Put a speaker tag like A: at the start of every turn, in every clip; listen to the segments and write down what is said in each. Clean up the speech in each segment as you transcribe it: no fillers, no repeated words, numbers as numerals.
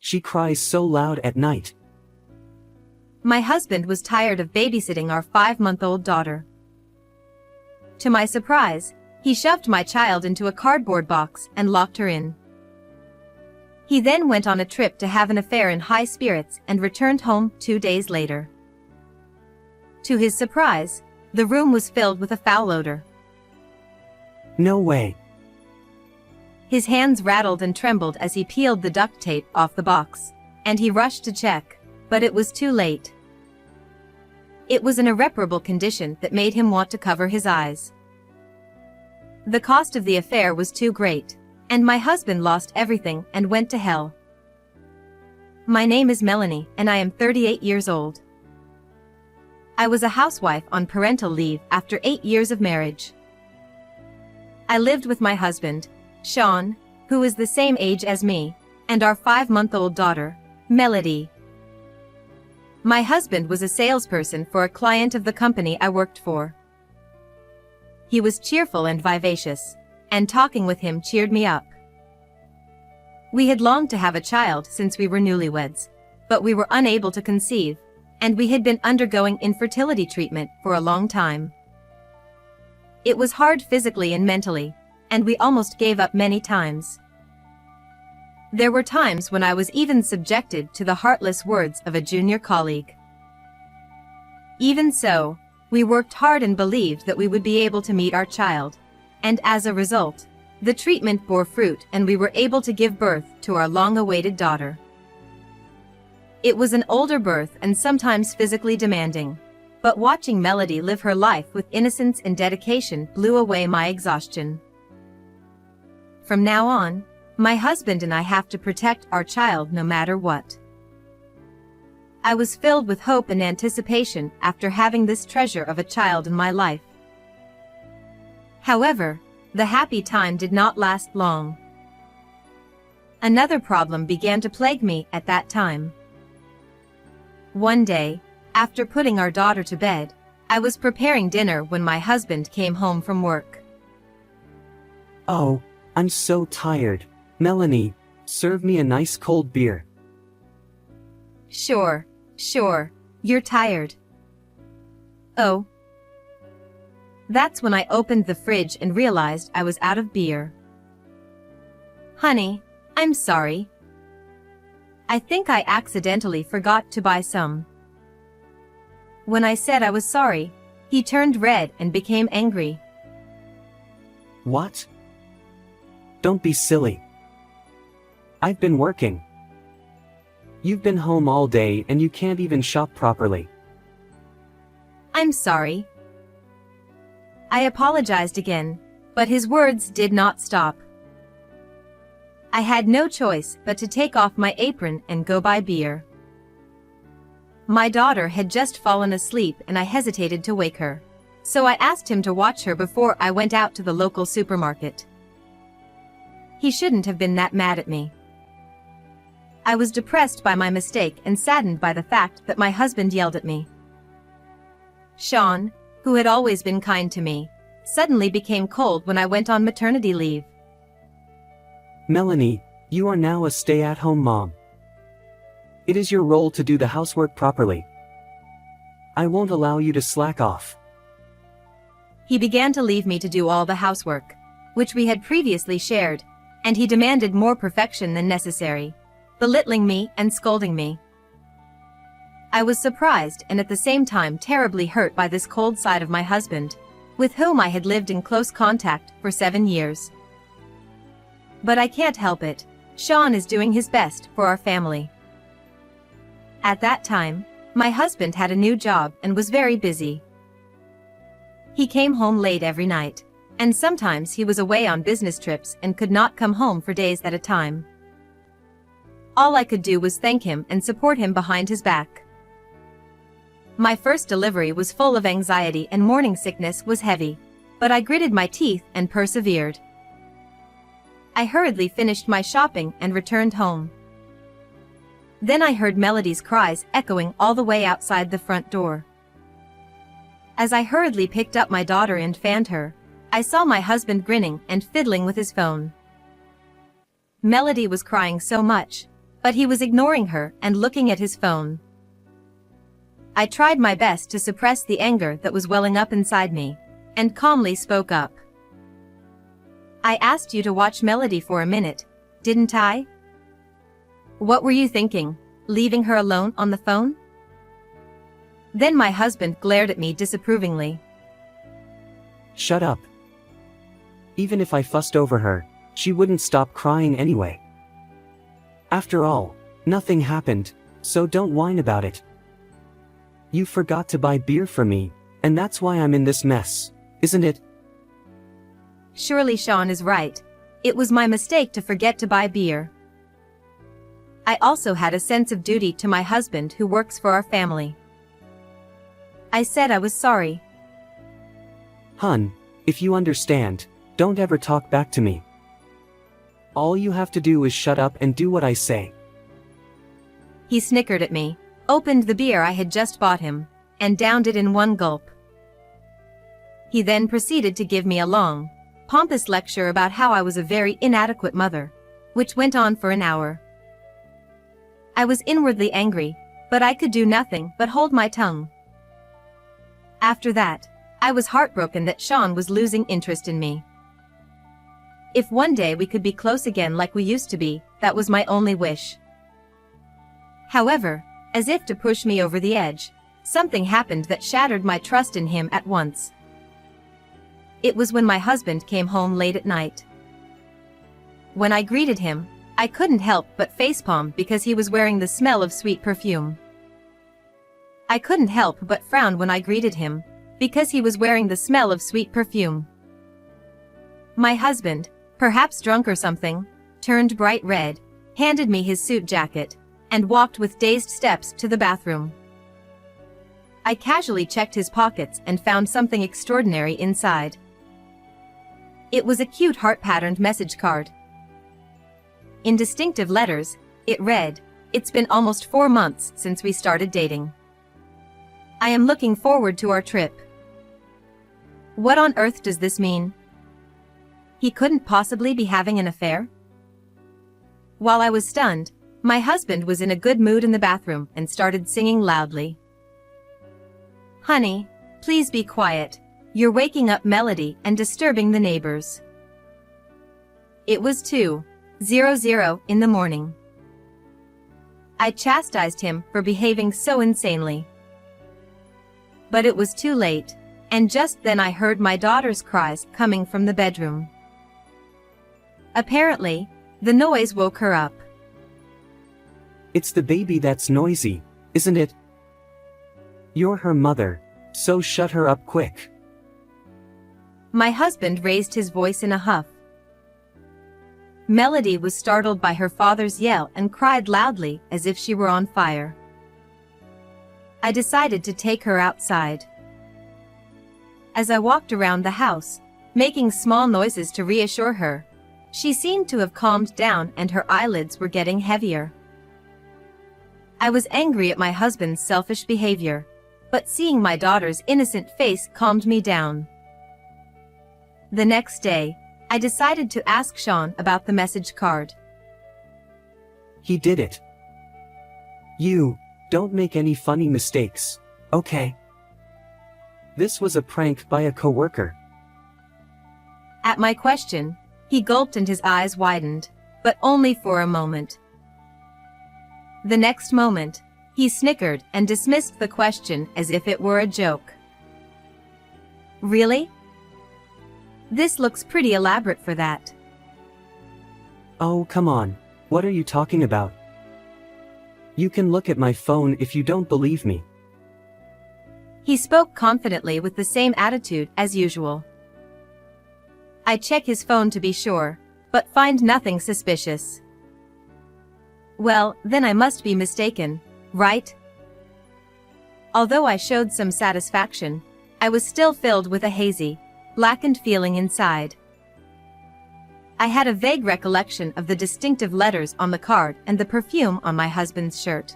A: she cries so loud at night?
B: My husband was tired of babysitting our 5-month-old daughter. To my surprise, he shoved my child into a cardboard box and locked her in. He then went on a trip to have an affair in high spirits and returned home 2 days later. To his surprise, the room was filled with a foul odor.
A: No way.
B: His hands rattled and trembled as he peeled the duct tape off the box, and he rushed to check, but it was too late. It was an irreparable condition that made him want to cover his eyes. The cost of the affair was too great, and my husband lost everything and went to hell. My name is Melanie, and I am 38 years old. I was a housewife on parental leave after 8 years of marriage. I lived with my husband, Sean, who is the same age as me, and our 5-month-old daughter, Melody. My husband was a salesperson for a client of the company I worked for. He was cheerful and vivacious, and talking with him cheered me up. We had longed to have a child since we were newlyweds, but we were unable to conceive, and we had been undergoing infertility treatment for a long time. It was hard physically and mentally, and we almost gave up many times. There were times when I was even subjected to the heartless words of a junior colleague. Even so, we worked hard and believed that we would be able to meet our child, and as a result, the treatment bore fruit and we were able to give birth to our long-awaited daughter. It was an older birth and sometimes physically demanding, but watching Melody live her life with innocence and dedication blew away my exhaustion. From now on, my husband and I have to protect our child no matter what. I was filled with hope and anticipation after having this treasure of a child in my life. However, the happy time did not last long. Another problem began to plague me at that time. One day, after putting our daughter to bed, I was preparing dinner when my husband came home from work.
A: Oh, I'm so tired. Melanie, serve me a nice cold beer.
B: Sure, you're tired. Oh. That's when I opened the fridge and realized I was out of beer. Honey, I'm sorry. I think I accidentally forgot to buy some. When I said I was sorry, he turned red and became angry.
A: What? Don't be silly. I've been working. You've been home all day and you can't even shop properly.
B: I'm sorry. I apologized again, but his words did not stop. I had no choice but to take off my apron and go buy beer. My daughter had just fallen asleep and I hesitated to wake her, so I asked him to watch her before I went out to the local supermarket. He shouldn't have been that mad at me. I was depressed by my mistake and saddened by the fact that my husband yelled at me. Sean, who had always been kind to me, suddenly became cold when I went on maternity leave.
A: Melanie, you are now a stay-at-home mom. It is your role to do the housework properly. I won't allow you to slack off.
B: He began to leave me to do all the housework, which we had previously shared, and he demanded more perfection than necessary, belittling me and scolding me. I was surprised and at the same time terribly hurt by this cold side of my husband, with whom I had lived in close contact for 7 years. But I can't help it, Sean is doing his best for our family. At that time, my husband had a new job and was very busy. He came home late every night, and sometimes he was away on business trips and could not come home for days at a time. All I could do was thank him and support him behind his back. My first delivery was full of anxiety and morning sickness was heavy, but I gritted my teeth and persevered. I hurriedly finished my shopping and returned home. Then I heard Melody's cries echoing all the way outside the front door. As I hurriedly picked up my daughter and fanned her, I saw my husband grinning and fiddling with his phone. Melody was crying so much but he was ignoring her and looking at his phone. I tried my best to suppress the anger that was welling up inside me, and calmly spoke up. "I asked you to watch Melody for a minute, didn't I? What were you thinking, leaving her alone on the phone?" Then my husband glared at me disapprovingly.
A: Shut up. Even if I fussed over her, she wouldn't stop crying anyway. After all, nothing happened, so don't whine about it. You forgot to buy beer for me, and that's why I'm in this mess, isn't it?
B: Surely Sean is right. It was my mistake to forget to buy beer. I also had a sense of duty to my husband who works for our family. I said I was sorry.
A: Hun, if you understand, don't ever talk back to me. All you have to do is shut up and do what I say.
B: He snickered at me, opened the beer I had just bought him, and downed it in one gulp. He then proceeded to give me a long, pompous lecture about how I was a very inadequate mother, which went on for an hour. I was inwardly angry, but I could do nothing but hold my tongue. After that, I was heartbroken that Sean was losing interest in me. If one day we could be close again like we used to be, that was my only wish. However, as if to push me over the edge, something happened that shattered my trust in him at once. It was when my husband came home late at night. When I greeted him, I couldn't help but facepalm because he was wearing the smell of sweet perfume. I couldn't help but frown when I greeted him, because he was wearing the smell of sweet perfume. My husband, perhaps drunk or something, turned bright red, handed me his suit jacket, and walked with dazed steps to the bathroom. I casually checked his pockets and found something extraordinary inside. It was a cute heart-patterned message card. In distinctive letters, it read, "It's been almost 4 months since we started dating. I am looking forward to our trip." What on earth does this mean? He couldn't possibly be having an affair? While I was stunned, my husband was in a good mood in the bathroom and started singing loudly. "Honey, please be quiet. You're waking up Melody and disturbing the neighbors." It was 2:00 in the morning. I chastised him for behaving so insanely. But it was too late, and just then I heard my daughter's cries coming from the bedroom. Apparently, the noise woke her up.
A: It's the baby that's noisy, isn't it? You're her mother, so shut her up quick.
B: My husband raised his voice in a huff. Melody was startled by her father's yell and cried loudly as if she were on fire. I decided to take her outside. As I walked around the house, making small noises to reassure her, she seemed to have calmed down and her eyelids were getting heavier. I was angry at my husband's selfish behavior, but seeing my daughter's innocent face calmed me down. The next day, I decided to ask Sean about the message card.
A: He did it. You, don't make any funny mistakes, okay? This was a prank by a coworker.
B: At my question, he gulped and his eyes widened, but only for a moment. The next moment, he snickered and dismissed the question as if it were a joke. Really? This looks pretty elaborate for that.
A: Oh, come on, what are you talking about? You can look at my phone if you don't believe me.
B: He spoke confidently with the same attitude as usual. I check his phone to be sure, but find nothing suspicious. Well, then I must be mistaken, right? Although I showed some satisfaction, I was still filled with a hazy, blackened feeling inside. I had a vague recollection of the distinctive letters on the card and the perfume on my husband's shirt.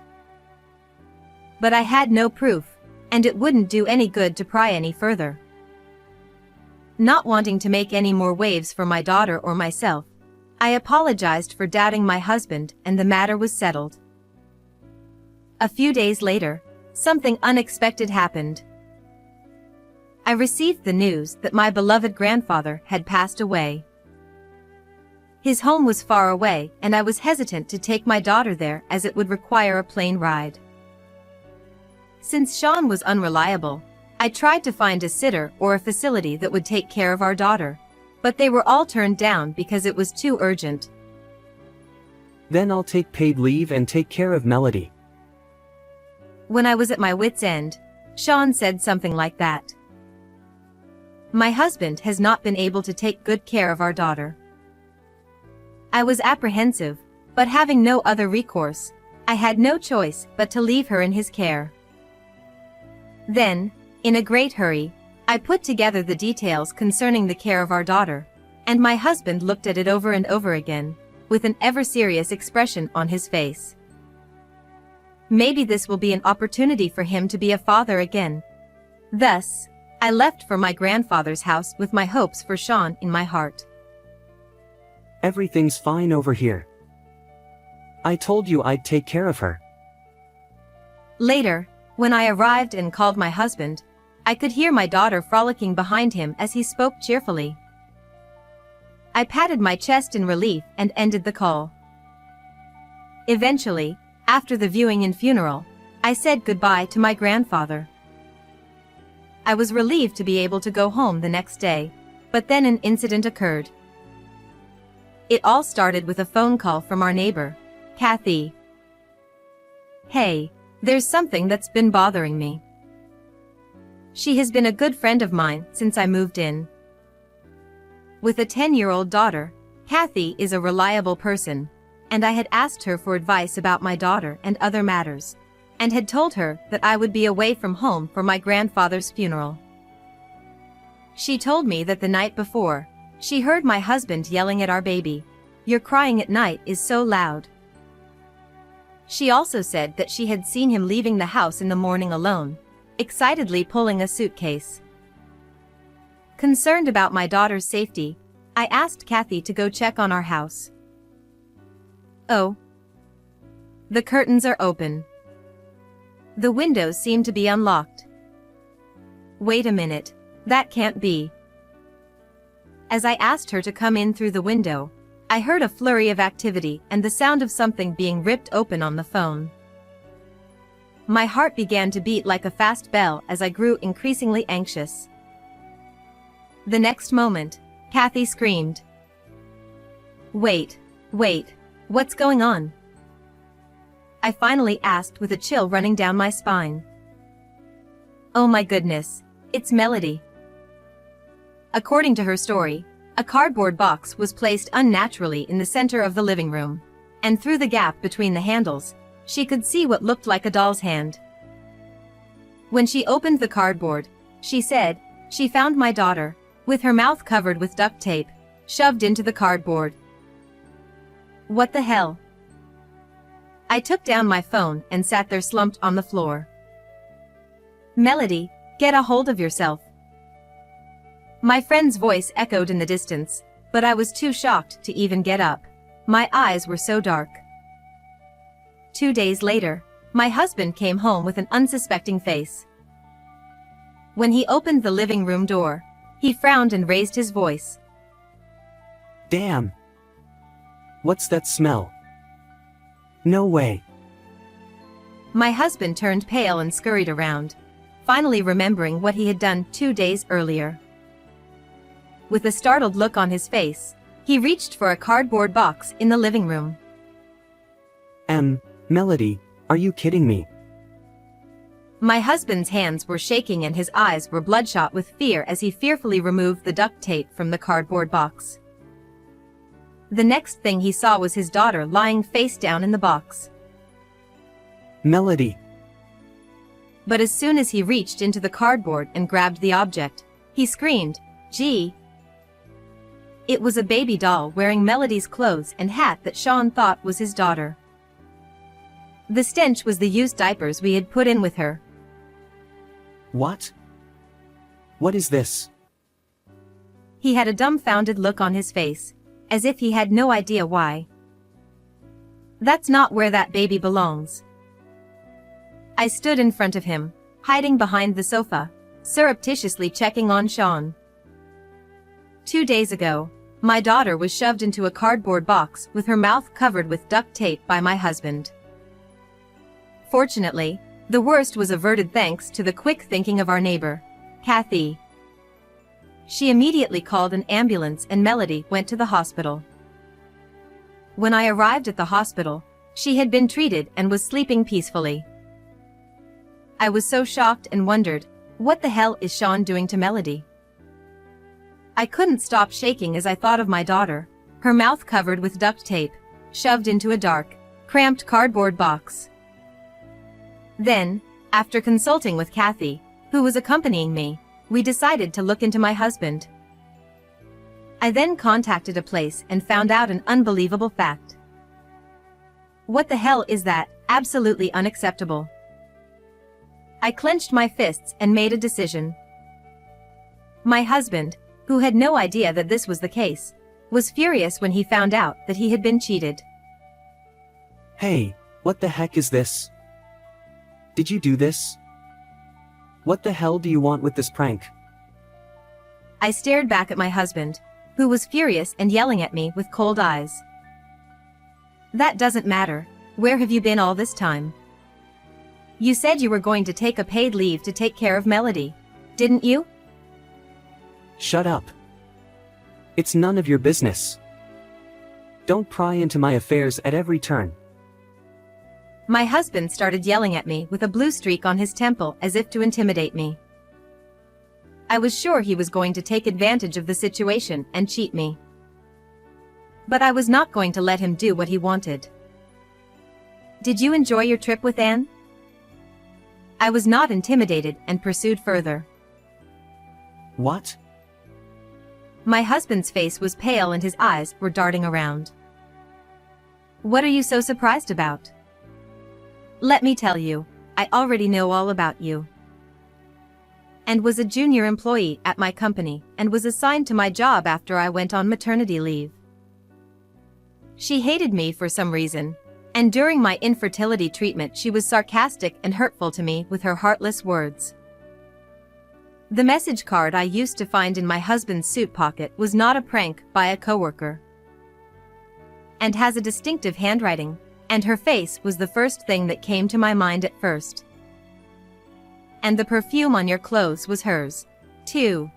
B: But I had no proof, and it wouldn't do any good to pry any further. Not wanting to make any more waves for my daughter or myself, I apologized for doubting my husband and the matter was settled. A few days later, something unexpected happened. I received the news that my beloved grandfather had passed away. His home was far away and I was hesitant to take my daughter there as it would require a plane ride. Since Sean was unreliable, I tried to find a sitter or a facility that would take care of our daughter, but they were all turned down because it was too urgent.
A: Then I'll take paid leave and take care of Melody.
B: When I was at my wit's end, Sean said something like that. My husband has not been able to take good care of our daughter. I was apprehensive, but having no other recourse, I had no choice but to leave her in his care. Then, in a great hurry, I put together the details concerning the care of our daughter, and my husband looked at it over and over again, with an ever-serious expression on his face. Maybe this will be an opportunity for him to be a father again. Thus, I left for my grandfather's house with my hopes for Sean in my heart.
A: Everything's fine over here. I told you I'd take care of her.
B: Later, when I arrived and called my husband, I could hear my daughter frolicking behind him as he spoke cheerfully. I patted my chest in relief and ended the call. Eventually, after the viewing and funeral, I said goodbye to my grandfather. I was relieved to be able to go home the next day, but then an incident occurred. It all started with a phone call from our neighbor, Kathy. "Hey, there's something that's been bothering me." She has been a good friend of mine since I moved in. With a 10-year-old daughter, Kathy is a reliable person, and I had asked her for advice about my daughter and other matters, and had told her that I would be away from home for my grandfather's funeral. She told me that the night before, she heard my husband yelling at our baby, "Your crying at night is so loud." She also said that she had seen him leaving the house in the morning alone, excitedly pulling a suitcase. Concerned about my daughter's safety, I asked Kathy to go check on our house. Oh. The curtains are open. The windows seem to be unlocked. Wait a minute, that can't be. As I asked her to come in through the window, I heard a flurry of activity and the sound of something being ripped open on the phone. My heart began to beat like a fast bell as I grew increasingly anxious. The next moment, Kathy screamed. Wait, what's going on?" I finally asked with a chill running down my spine. "Oh my goodness, it's Melody." According to her story, a cardboard box was placed unnaturally in the center of the living room, and through the gap between the handles, she could see what looked like a doll's hand. When she opened the cardboard, she said, she found my daughter, with her mouth covered with duct tape, shoved into the cardboard. What the hell? I took down my phone and sat there slumped on the floor. "Melody, get a hold of yourself." My friend's voice echoed in the distance, but I was too shocked to even get up. My eyes were so dark. 2 days later, my husband came home with an unsuspecting face. When he opened the living room door, he frowned and raised his voice.
A: Damn! What's that smell? No way.
B: My husband turned pale and scurried around, finally remembering what he had done 2 days earlier. With a startled look on his face, he reached for a cardboard box in the living room.
A: Melody, are you kidding me?
B: My husband's hands were shaking and his eyes were bloodshot with fear as he fearfully removed the duct tape from the cardboard box. The next thing he saw was his daughter lying face down in the box.
A: Melody!
B: But as soon as he reached into the cardboard and grabbed the object, he screamed, "Gee!" It was a baby doll wearing Melody's clothes and hat that Sean thought was his daughter. The stench was the used diapers we had put in with her.
A: What? What is this?
B: He had a dumbfounded look on his face, as if he had no idea why. That's not where that baby belongs. I stood in front of him, hiding behind the sofa, surreptitiously checking on Sean. 2 days ago, my daughter was shoved into a cardboard box with her mouth covered with duct tape by my husband. Fortunately, the worst was averted thanks to the quick thinking of our neighbor, Kathy. She immediately called an ambulance and Melody went to the hospital. When I arrived at the hospital, she had been treated and was sleeping peacefully. I was so shocked and wondered, what the hell is Sean doing to Melody? I couldn't stop shaking as I thought of my daughter, her mouth covered with duct tape, shoved into a dark, cramped cardboard box. Then, after consulting with Kathy, who was accompanying me, we decided to look into my husband. I then contacted a place and found out an unbelievable fact. What the hell is that? Absolutely unacceptable. I clenched my fists and made a decision. My husband, who had no idea that this was the case, was furious when he found out that he had been cheated.
A: Hey, what the heck is this? Did you do this? What the hell do you want with this prank?
B: I stared back at my husband, who was furious and yelling at me with cold eyes. That doesn't matter. Where have you been all this time? You said you were going to take a paid leave to take care of Melody, didn't you?
A: Shut up. It's none of your business. Don't pry into my affairs at every turn.
B: My husband started yelling at me with a blue streak on his temple as if to intimidate me. I was sure he was going to take advantage of the situation and cheat me. But I was not going to let him do what he wanted. Did you enjoy your trip with Anne? I was not intimidated and pursued further.
A: What?
B: My husband's face was pale and his eyes were darting around. What are you so surprised about? Let me tell you, I already know all about you. And was a junior employee at my company and was assigned to my job after I went on maternity leave. She hated me for some reason, and during my infertility treatment she was sarcastic and hurtful to me with her heartless words. The message card I used to find in my husband's suit pocket was not a prank by a coworker. And has a distinctive handwriting, and her face was the first thing that came to my mind at first. And the perfume on your clothes was hers, too.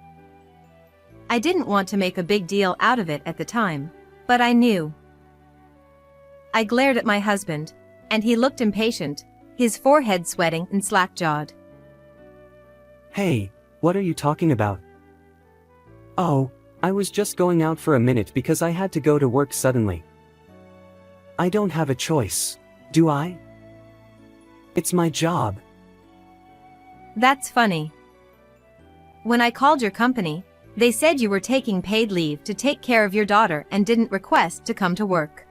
B: I didn't want to make a big deal out of it at the time, but I knew. I glared at my husband, and he looked impatient, his forehead sweating and slack-jawed.
A: Hey, what are you talking about? Oh, I was just going out for a minute because I had to go to work suddenly. I don't have a choice, do I? It's my job.
B: That's funny. When I called your company, they said you were taking paid leave to take care of your daughter and didn't request to come to work.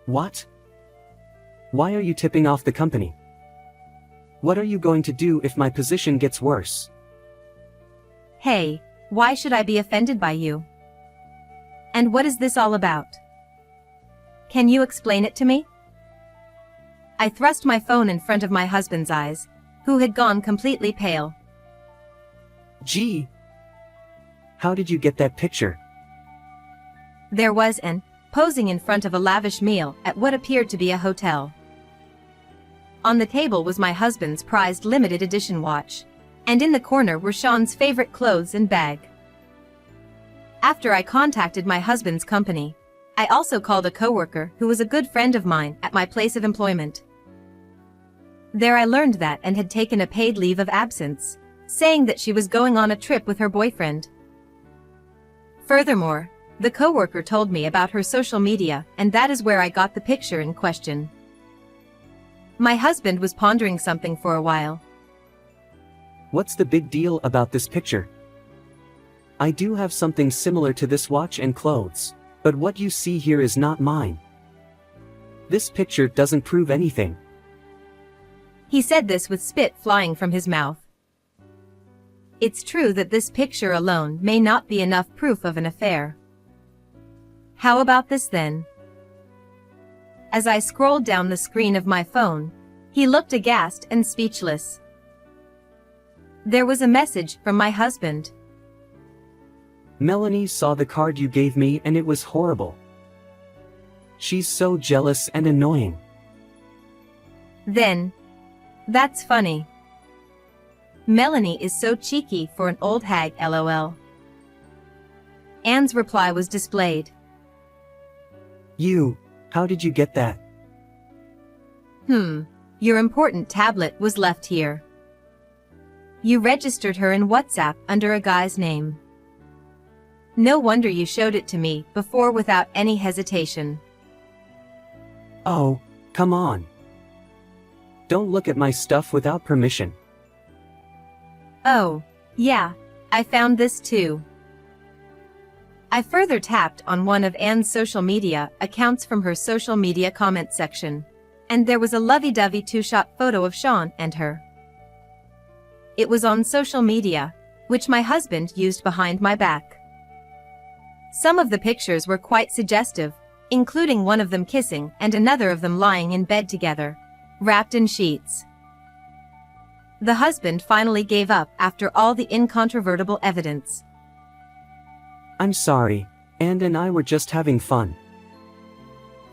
A: What? Why are you tipping off the company? What are you going to do if my position gets worse?
B: Hey, why should I be offended by you? And what is this all about? Can you explain it to me? I thrust my phone in front of my husband's eyes, who had gone completely pale.
A: Gee. How did you get that picture?
B: There was Anne, posing in front of a lavish meal at what appeared to be a hotel. On the table was my husband's prized limited edition watch, and in the corner were Sean's favorite clothes and bag. After I contacted my husband's company, I also called a coworker who was a good friend of mine at my place of employment. There I learned that Anne had taken a paid leave of absence, saying that she was going on a trip with her boyfriend. Furthermore, the coworker told me about her social media, and that is where I got the picture in question. My husband was pondering something for a while.
A: What's the big deal about this picture? I do have something similar to this watch and clothes, but what you see here is not mine. This picture doesn't prove anything.
B: He said this with spit flying from his mouth. It's true that this picture alone may not be enough proof of an affair. How about this then? As I scrolled down the screen of my phone, he looked aghast and speechless. There was a message from my husband.
A: Melanie saw the card you gave me and it was horrible. She's so jealous and annoying.
B: Then, that's funny. Melanie is so cheeky for an old hag, lol. Anne's reply was displayed.
A: How did you get that?
B: Your important tablet was left here. You registered her in WhatsApp under a guy's name. No wonder you showed it to me before without any hesitation.
A: Oh, come on. Don't look at my stuff without permission.
B: Oh, yeah, I found this too. I further tapped on one of Anne's social media accounts from her social media comment section, and there was a lovey-dovey two-shot photo of Sean and her. It was on social media, which my husband used behind my back. Some of the pictures were quite suggestive, including one of them kissing and another of them lying in bed together, wrapped in sheets. The husband finally gave up after all the incontrovertible evidence.
A: I'm sorry, Anne and I were just having fun.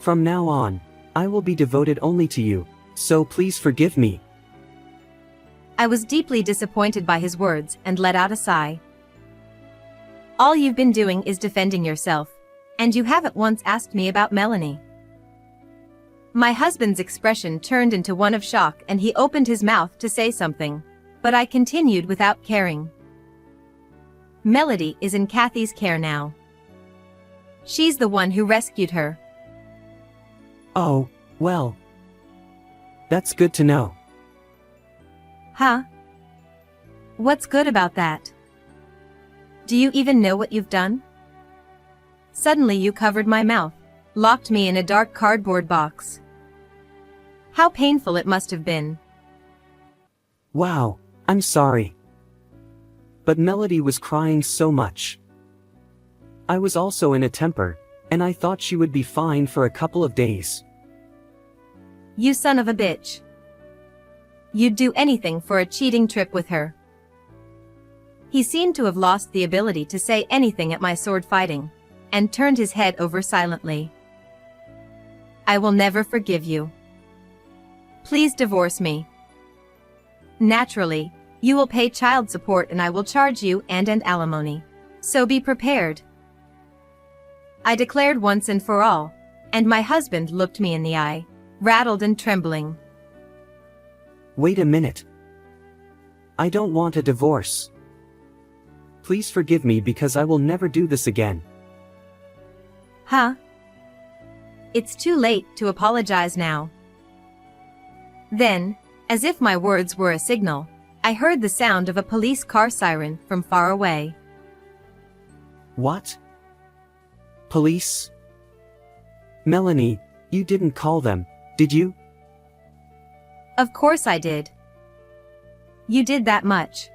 A: From now on, I will be devoted only to you, so please forgive me.
B: I was deeply disappointed by his words and let out a sigh. All you've been doing is defending yourself, and you haven't once asked me about Melanie. My husband's expression turned into one of shock and he opened his mouth to say something, but I continued without caring. Melody is in Kathy's care now. She's the one who rescued her.
A: Oh, well. That's good to know.
B: Huh? What's good about that? Do you even know what you've done? Suddenly you covered my mouth, locked me in a dark cardboard box. How painful it must have been.
A: Wow, I'm sorry. But Melody was crying so much. I was also in a temper, and I thought she would be fine for a couple of days.
B: You son of a bitch. You'd do anything for a cheating trip with her. He seemed to have lost the ability to say anything at my sword fighting, and turned his head over silently. I will never forgive you. Please divorce me. Naturally, you will pay child support and I will charge you and alimony. So be prepared. I declared once and for all, and my husband looked me in the eye, rattled and trembling.
A: Wait a minute. I don't want a divorce. Please forgive me because I will never do this again.
B: Huh? It's too late to apologize now. Then, as if my words were a signal, I heard the sound of a police car siren from far away.
A: What? Police? Melanie, you didn't call them, did you?
B: Of course I did. You did that much.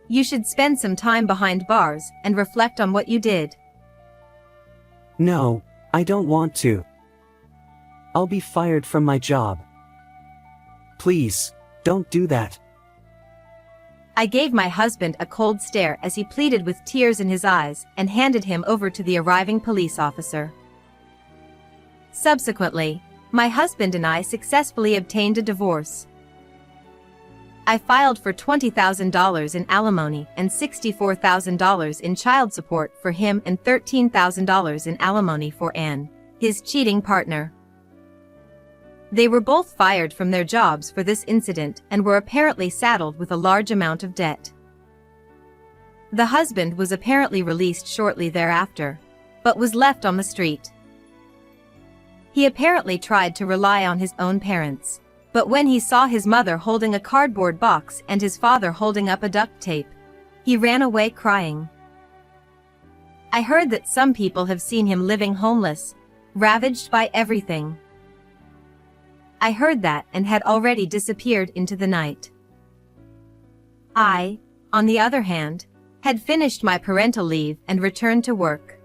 B: You should spend some time behind bars and reflect on what you did.
A: No, I don't want to. I'll be fired from my job. Please, don't do that.
B: I gave my husband a cold stare as he pleaded with tears in his eyes and handed him over to the arriving police officer. Subsequently, my husband and I successfully obtained a divorce. I filed for $20,000 in alimony and $64,000 in child support for him and $13,000 in alimony for Anne, his cheating partner. They were both fired from their jobs for this incident and were apparently saddled with a large amount of debt. The husband was apparently released shortly thereafter, but was left on the street. He apparently tried to rely on his own parents, but when he saw his mother holding a cardboard box and his father holding up a duct tape, he ran away crying. I heard that some people have seen him living homeless, ravaged by everything. I heard that and had already disappeared into the night. I, on the other hand, had finished my parental leave and returned to work.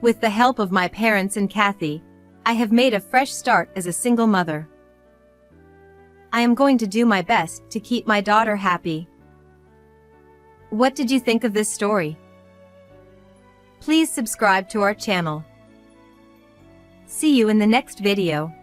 B: With the help of my parents and Kathy, I have made a fresh start as a single mother. I am going to do my best to keep my daughter happy. What did you think of this story? Please subscribe to our channel. See you in the next video.